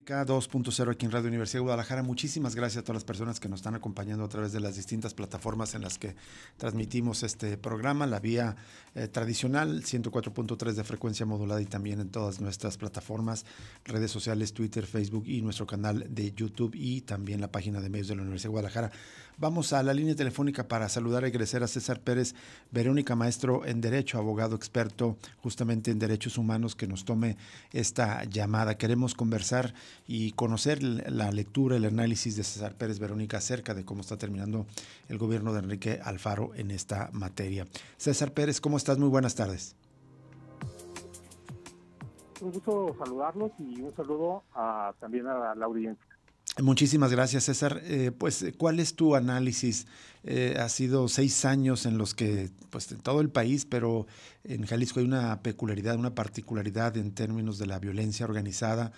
Latinoamérica 2.0 aquí en Radio Universidad de Guadalajara. Muchísimas gracias a todas las personas que nos están acompañando a través de las distintas plataformas en las que transmitimos este programa, la vía tradicional 104.3 de frecuencia modulada y también en todas nuestras plataformas, redes sociales, Twitter, Facebook y nuestro canal de YouTube y también la página de medios de la Universidad de Guadalajara. Vamos a la línea telefónica para saludar y agradecer a César Pérez Verónica, maestro en Derecho, abogado experto justamente en derechos humanos, que nos tome esta llamada. Queremos conversar y conocer la lectura, el análisis de César Pérez Verónica acerca de cómo está terminando el gobierno de Enrique Alfaro en esta materia. César Pérez, ¿cómo estás? Muy buenas tardes. Un gusto saludarlos y un saludo también a la audiencia. Muchísimas gracias, César. Pues, ¿cuál es tu análisis? Ha sido 6 años en los que, pues, en todo el país, pero en Jalisco hay una peculiaridad, una particularidad en términos de la violencia organizada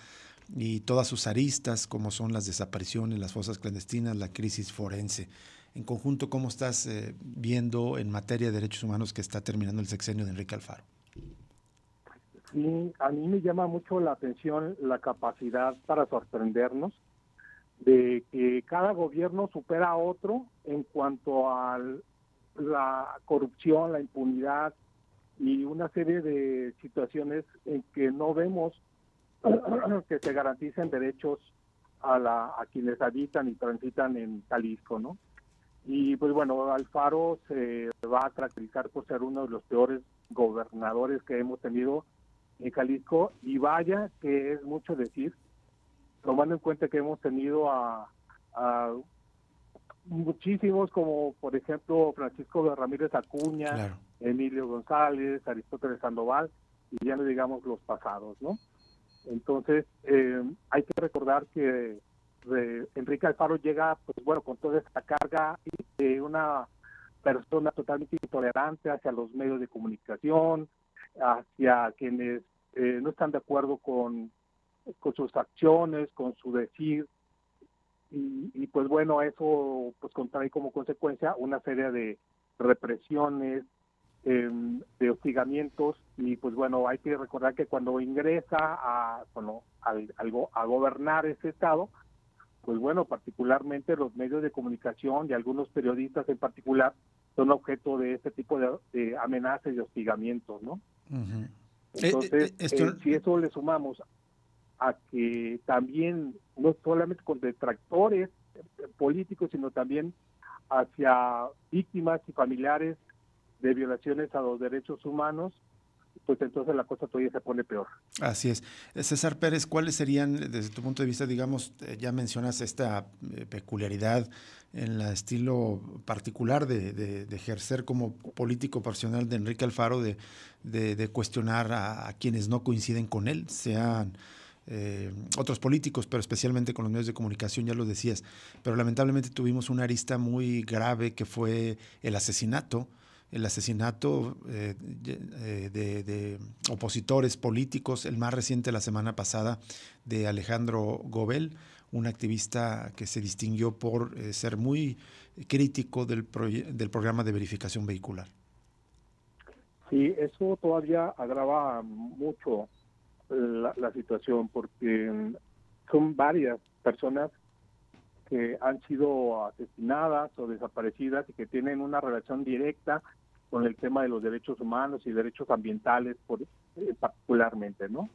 y todas sus aristas, como son las desapariciones, las fosas clandestinas, la crisis forense. En conjunto, ¿cómo estás viendo en materia de derechos humanos que está terminando el sexenio de Enrique Alfaro? Sí, a mí me llama mucho la atención la capacidad para sorprendernos de que cada gobierno supera a otro en cuanto a la corrupción, la impunidad y una serie de situaciones en que no vemos que se garanticen derechos a quienes habitan y transitan en Jalisco, ¿no? Y pues bueno, Alfaro se va a caracterizar por ser uno de los peores gobernadores que hemos tenido en Jalisco, y vaya que es mucho decir, tomando en cuenta que hemos tenido a muchísimos, como por ejemplo Francisco Ramírez Acuña, Claro. Emilio González, Aristóteles Sandoval, y ya no digamos los pasados, ¿no? Entonces, hay que recordar que Enrique Alfaro llega, pues bueno, con toda esta carga de una persona totalmente intolerante hacia los medios de comunicación, hacia quienes no están de acuerdo con sus acciones, con su decir, y pues bueno, eso pues contrae como consecuencia una serie de represiones, de hostigamientos, y pues bueno, hay que recordar que cuando ingresa a gobernar ese estado, pues bueno, particularmente los medios de comunicación y algunos periodistas en particular son objeto de este tipo de amenazas y hostigamientos, ¿no? Uh-huh. Entonces, Esto... si eso le sumamos a que también, no solamente con detractores políticos, sino también hacia víctimas y familiares de violaciones a los derechos humanos, pues entonces la cosa todavía se pone peor. Así es. César Pérez, ¿cuáles serían, desde tu punto de vista, digamos, ya mencionas esta peculiaridad en el estilo particular de ejercer como político profesional de Enrique Alfaro, de cuestionar a quienes no coinciden con él, sean otros políticos, pero especialmente con los medios de comunicación, ya lo decías, pero lamentablemente tuvimos una arista muy grave que fue el asesinato de opositores políticos, el más reciente la semana pasada de Alejandro Gobel, un activista que se distinguió por ser muy crítico del programa de verificación vehicular. Sí, eso todavía agrava mucho la situación, porque son varias personas que han sido asesinadas o desaparecidas y que tienen una relación directa con el tema de los derechos humanos y derechos ambientales particularmente, ¿no?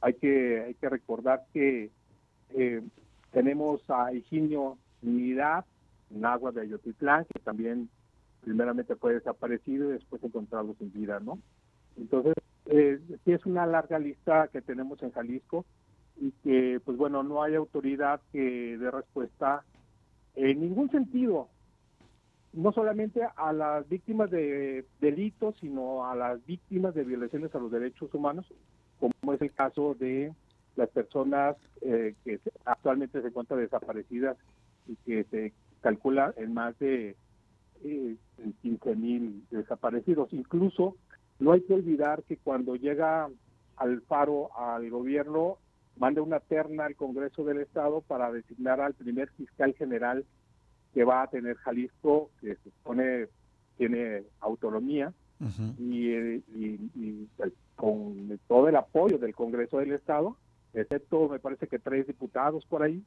Hay que recordar que tenemos a Higinio Nidad, en aguas de Ayotitlán, que también primeramente fue desaparecido y después encontrado sin vida, ¿no? Entonces, sí es una larga lista que tenemos en Jalisco, y que, pues bueno, no hay autoridad que dé respuesta en ningún sentido, no solamente a las víctimas de delitos, sino a las víctimas de violaciones a los derechos humanos, como es el caso de las personas que actualmente se encuentran desaparecidas y que se calcula en más de 15,000 desaparecidos. Incluso no hay que olvidar que cuando llega Alfaro al gobierno, manda una terna al Congreso del Estado para designar al primer fiscal general que va a tener Jalisco, que se supone tiene autonomía, uh-huh. y con todo el apoyo del Congreso del Estado, excepto me parece que 3 diputados por ahí,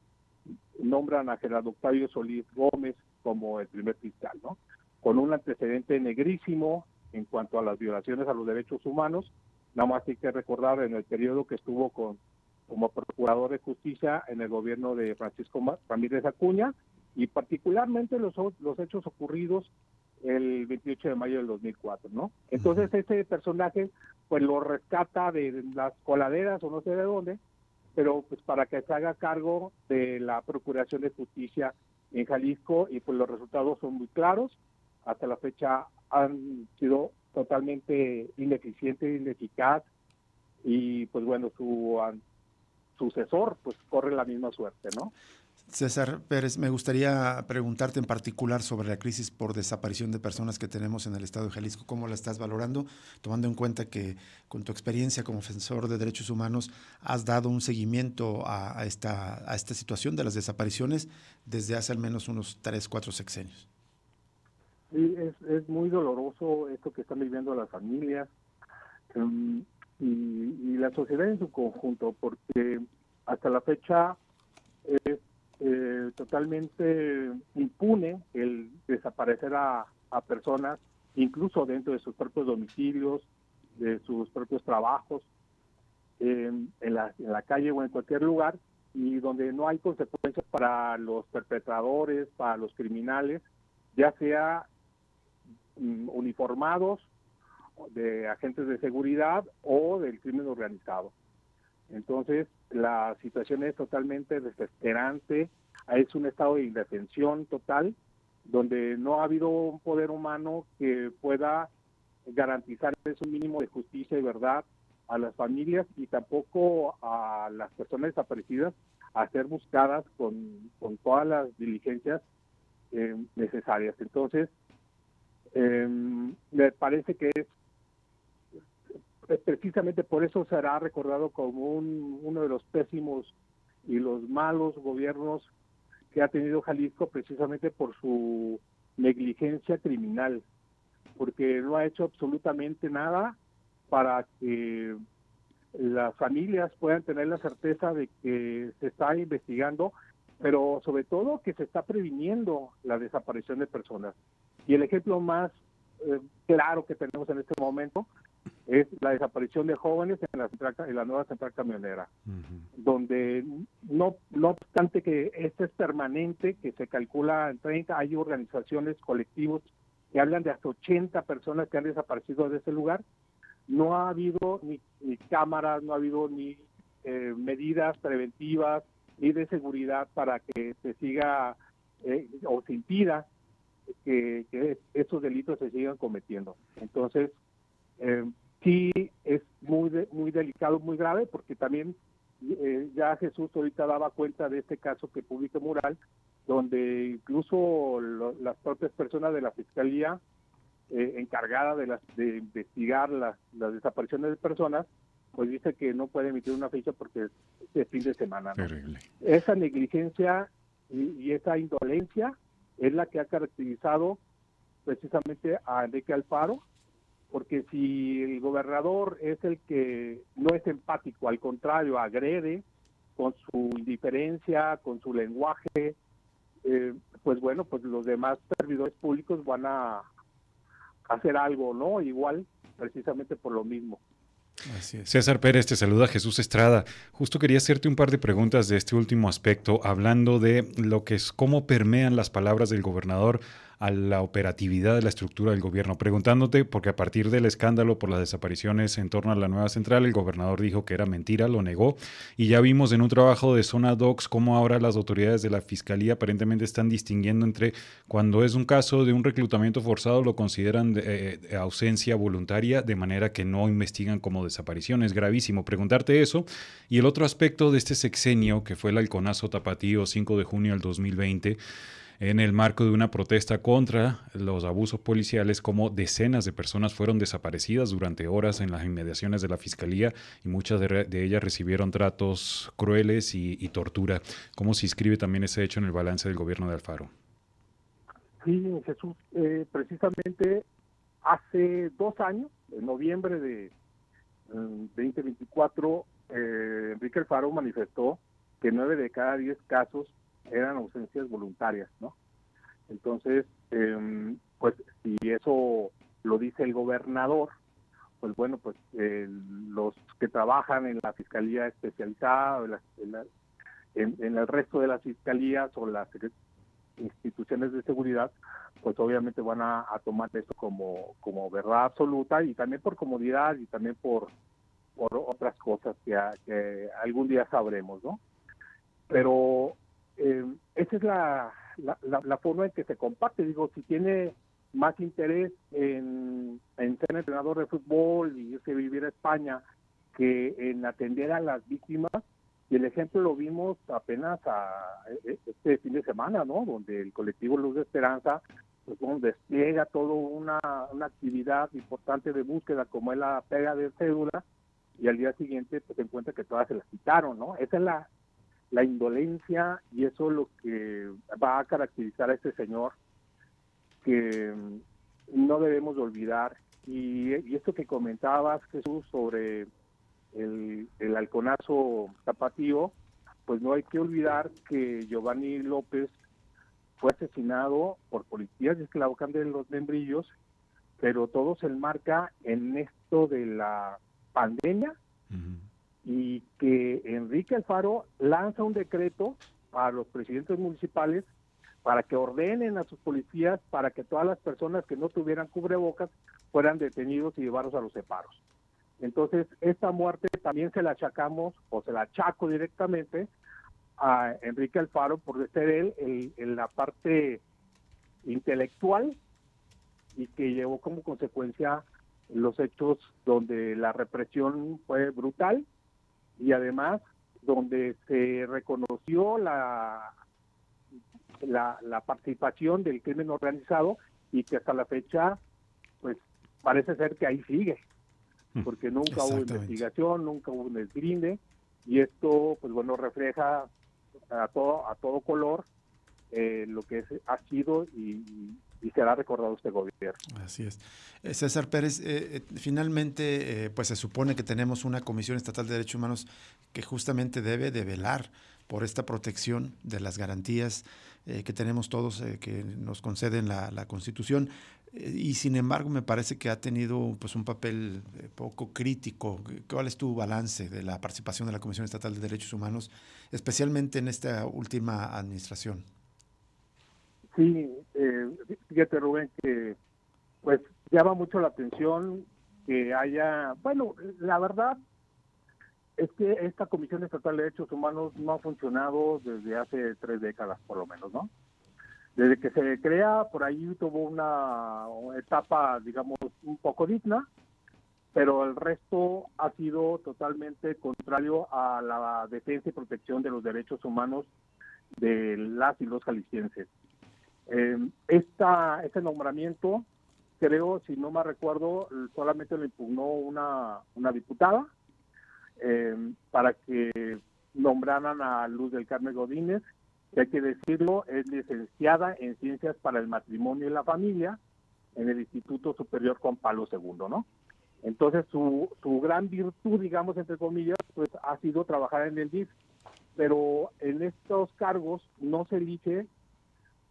nombran a Gerardo Octavio Solís Gómez como el primer fiscal, ¿no? Con un antecedente negrísimo en cuanto a las violaciones a los derechos humanos. Nada más hay que recordar en el periodo que estuvo como procurador de justicia en el gobierno de Francisco Ramírez Acuña, y particularmente los hechos ocurridos el 28 de mayo del 2004, ¿no? Entonces ese personaje pues lo rescata de las coladeras o no sé de dónde, pero pues para que se haga cargo de la Procuración de Justicia en Jalisco, y pues los resultados son muy claros. Hasta la fecha han sido totalmente ineficientes, ineficaz, y pues bueno, su sucesor pues corre la misma suerte, ¿no? César Pérez, me gustaría preguntarte en particular sobre la crisis por desaparición de personas que tenemos en el estado de Jalisco. ¿Cómo la estás valorando, tomando en cuenta que con tu experiencia como defensor de derechos humanos has dado un seguimiento a esta situación de las desapariciones desde hace al menos unos 3, 4 sexenios? Sí, es muy doloroso esto que están viviendo las familias, y la sociedad en su conjunto, porque hasta la fecha es totalmente impune el desaparecer a personas, incluso dentro de sus propios domicilios, de sus propios trabajos, en la calle o en cualquier lugar, y donde no hay consecuencias para los perpetradores, para los criminales, ya sea uniformados, de agentes de seguridad o del crimen organizado. Entonces, la situación es totalmente desesperante, es un estado de indefensión total, donde no ha habido un poder humano que pueda garantizarles un mínimo de justicia y verdad a las familias, y tampoco a las personas desaparecidas a ser buscadas con todas las diligencias necesarias. Entonces, me parece que es precisamente por eso será recordado como uno de los pésimos y los malos gobiernos que ha tenido Jalisco, precisamente por su negligencia criminal, porque no ha hecho absolutamente nada para que las familias puedan tener la certeza de que se está investigando, pero sobre todo que se está previniendo la desaparición de personas. Y el ejemplo más claro que tenemos en este momento es la desaparición de jóvenes en la nueva central camionera, donde no obstante que esto es permanente, que se calcula en 30, hay organizaciones, colectivos que hablan de hasta 80 personas que han desaparecido de ese lugar. No ha habido ni cámaras, no ha habido ni medidas preventivas ni de seguridad para que se siga o se impida que esos delitos se sigan cometiendo. Entonces, sí es muy delicado, muy grave, porque también ya Jesús ahorita daba cuenta de este caso que publica Mural, donde incluso las propias personas de la Fiscalía encargada de investigar las desapariciones de personas, pues dice que no puede emitir una ficha porque es fin de semana, ¿no? Terrible. Esa negligencia y esa indolencia es la que ha caracterizado precisamente a Enrique Alfaro, porque si el gobernador es el que no es empático, al contrario, agrede con su indiferencia, con su lenguaje, pues bueno, pues los demás servidores públicos van a hacer algo, ¿no? Igual, precisamente por lo mismo. Así es. César Pérez, te saluda Jesús Estrada. Justo quería hacerte un par de preguntas de este último aspecto, hablando de lo que es cómo permean las palabras del gobernador a la operatividad de la estructura del gobierno. Preguntándote, porque a partir del escándalo por las desapariciones en torno a la nueva central, el gobernador dijo que era mentira, lo negó, y ya vimos en un trabajo de Zona Docs cómo ahora las autoridades de la Fiscalía aparentemente están distinguiendo entre cuando es un caso de un reclutamiento forzado, lo consideran ausencia voluntaria, de manera que no investigan como desaparición. Es gravísimo preguntarte eso. Y el otro aspecto de este sexenio, que fue el halconazo tapatío 5 de junio del 2020, en el marco de una protesta contra los abusos policiales, como decenas de personas fueron desaparecidas durante horas en las inmediaciones de la Fiscalía, y muchas de ellas recibieron tratos crueles y tortura. ¿Cómo se inscribe también ese hecho en el balance del gobierno de Alfaro? Sí, Jesús, precisamente hace 2 años, en noviembre de 2024, Enrique Alfaro manifestó que 9 de cada 10 casos eran ausencias voluntarias, ¿no? Entonces, pues si eso lo dice el gobernador, pues bueno, pues los que trabajan en la fiscalía especializada, en el resto de las fiscalías o las instituciones de seguridad, pues obviamente van a tomar esto como verdad absoluta, y también por comodidad y también por otras cosas que algún día sabremos, ¿no? Pero esa es la forma en que se comparte. Digo, si tiene más interés en ser entrenador de fútbol y irse a vivir a España que en atender a las víctimas, y el ejemplo lo vimos apenas este fin de semana, ¿no? Donde el colectivo Luz de Esperanza pues, despliega toda una actividad importante de búsqueda, como es la pega de cédula, y al día siguiente pues, se encuentra que todas se las quitaron, ¿no? Esa es la indolencia, y eso es lo que va a caracterizar a este señor, que no debemos de olvidar. Y esto que comentabas, Jesús, sobre el halconazo tapatío, pues no hay que olvidar que Giovanni López fue asesinado por policías de Esclavocán de los Membrillos, pero todo se enmarca en esto de la pandemia. Y que Enrique Alfaro lanza un decreto a los presidentes municipales para que ordenen a sus policías para que todas las personas que no tuvieran cubrebocas fueran detenidos y llevados a los separos. Entonces, esta muerte también se la achacamos, o se la achaco directamente a Enrique Alfaro por ser él en la parte intelectual, y que llevó como consecuencia los hechos donde la represión fue brutal, y además donde se reconoció la participación del crimen organizado, y que hasta la fecha pues parece ser que ahí sigue, porque nunca hubo investigación, nunca hubo un deslinde, y esto pues bueno refleja a todo color lo que ha sido y será recordado este gobierno. Así es. César Pérez, finalmente pues se supone que tenemos una Comisión Estatal de Derechos Humanos que justamente debe de velar por esta protección de las garantías que tenemos todos, que nos conceden la Constitución, y sin embargo me parece que ha tenido pues un papel poco crítico. ¿Cuál es tu balance de la participación de la Comisión Estatal de Derechos Humanos, especialmente en esta última administración? Sí, fíjate, Rubén, que pues llama mucho la atención que haya, bueno, la verdad es que esta Comisión Estatal de Derechos Humanos no ha funcionado desde hace 3 décadas, por lo menos, ¿no? Desde que se crea, por ahí tuvo una etapa, digamos, un poco digna, pero el resto ha sido totalmente contrario a la defensa y protección de los derechos humanos de las y los jaliscienses. Este nombramiento, creo, si no me recuerdo, solamente lo impugnó una diputada para que nombraran a Luz del Carmen Godínez, que hay que decirlo, es licenciada en Ciencias para el Matrimonio y la Familia en el Instituto Superior Juan Pablo II, ¿no? Entonces su gran virtud, digamos, entre comillas, pues ha sido trabajar en el DIF, pero en estos cargos no se elige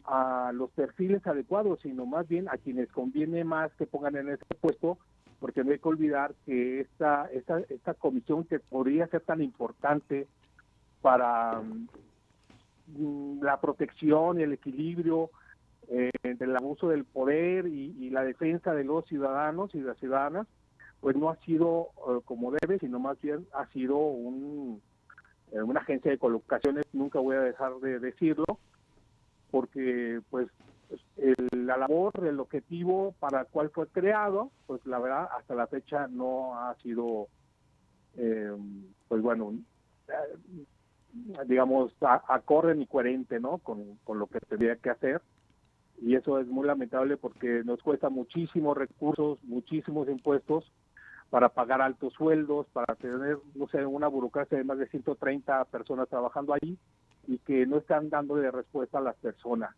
a los perfiles adecuados, sino más bien a quienes conviene más que pongan en ese puesto, porque no hay que olvidar que esta comisión, que podría ser tan importante para la protección y el equilibrio del abuso del poder y la defensa de los ciudadanos y las ciudadanas, pues no ha sido como debe, sino más bien ha sido una agencia de colocaciones. Nunca voy a dejar de decirlo, porque pues la labor, el objetivo para el cual fue creado, pues la verdad hasta la fecha no ha sido pues bueno, digamos acorde ni coherente, ¿no? con lo que tendría que hacer, y eso es muy lamentable porque nos cuesta muchísimos recursos, muchísimos impuestos para pagar altos sueldos, para tener, no sé, una burocracia de más de 130 personas trabajando ahí, y que no están dándole respuesta a las personas.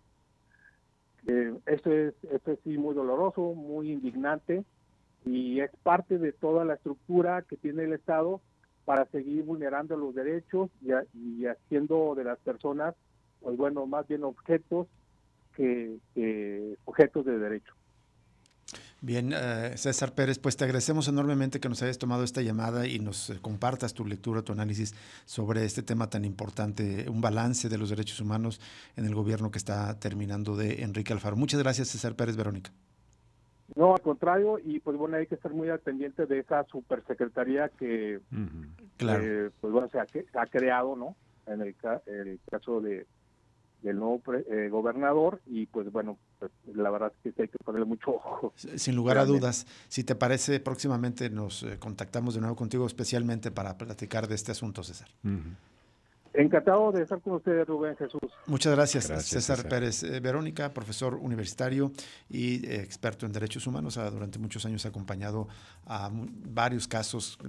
Esto es sí muy doloroso, muy indignante, y es parte de toda la estructura que tiene el Estado para seguir vulnerando los derechos y haciendo de las personas, pues bueno, más bien objetos que objetos de derecho. Bien, César Pérez, pues te agradecemos enormemente que nos hayas tomado esta llamada y nos compartas tu lectura, tu análisis sobre este tema tan importante, un balance de los derechos humanos en el gobierno que está terminando de Enrique Alfaro. Muchas gracias, César Pérez. Verónica. No, al contrario, y pues bueno, hay que estar muy al pendiente de esa supersecretaría que, claro, pues bueno, se ha creado, ¿no? En el caso del nuevo gobernador, y pues bueno, pues la verdad es que hay que ponerle mucho ojo. Sin lugar a dudas. Si te parece, próximamente nos contactamos de nuevo contigo, especialmente para platicar de este asunto, César. Encantado de estar con ustedes, Rubén, Jesús. Muchas gracias, César Pérez. Verónica, profesor universitario y experto en derechos humanos, durante muchos años ha acompañado a varios casos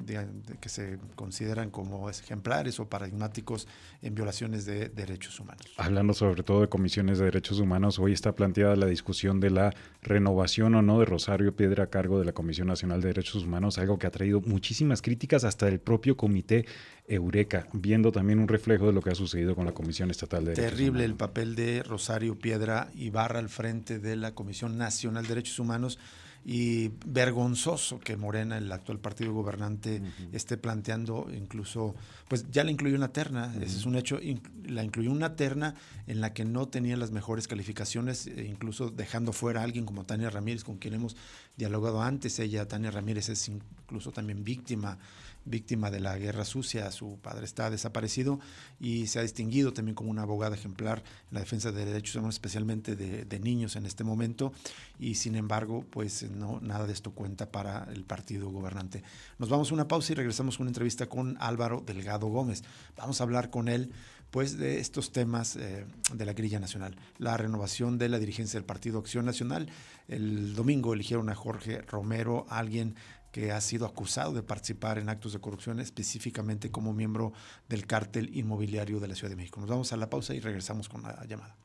que se consideran como ejemplares o paradigmáticos en violaciones de derechos humanos. Hablando sobre todo de comisiones de derechos humanos, hoy está planteada la discusión de la renovación o no de Rosario Piedra a cargo de la Comisión Nacional de Derechos Humanos, algo que ha traído muchísimas críticas hasta del propio comité Eureka, viendo también un reflejo de lo que ha sucedido con la Comisión Estatal de Derechos Humanos. Terrible el papel de Rosario Piedra Ibarra al frente de la Comisión Nacional de Derechos Humanos, y vergonzoso que Morena, el actual partido gobernante, esté planteando incluso, pues ya la incluyó en la terna, ese es un hecho, la incluyó en una terna en la que no tenía las mejores calificaciones, incluso dejando fuera a alguien como Tania Ramírez, con quien hemos dialogado antes. Ella, Tania Ramírez, es incluso también víctima de la guerra sucia. Su padre está desaparecido y se ha distinguido también como una abogada ejemplar en la defensa de derechos humanos, especialmente de niños en este momento, y sin embargo, pues no, nada de esto cuenta para el partido gobernante. Nos vamos a una pausa y regresamos con una entrevista con Álvaro Delgado Gómez. Vamos a hablar con él pues de estos temas de la grilla nacional, la renovación de la dirigencia del Partido Acción Nacional. El domingo eligieron a Jorge Romero, alguien que ha sido acusado de participar en actos de corrupción, específicamente como miembro del cártel inmobiliario de la Ciudad de México. Nos vamos a la pausa y regresamos con la llamada.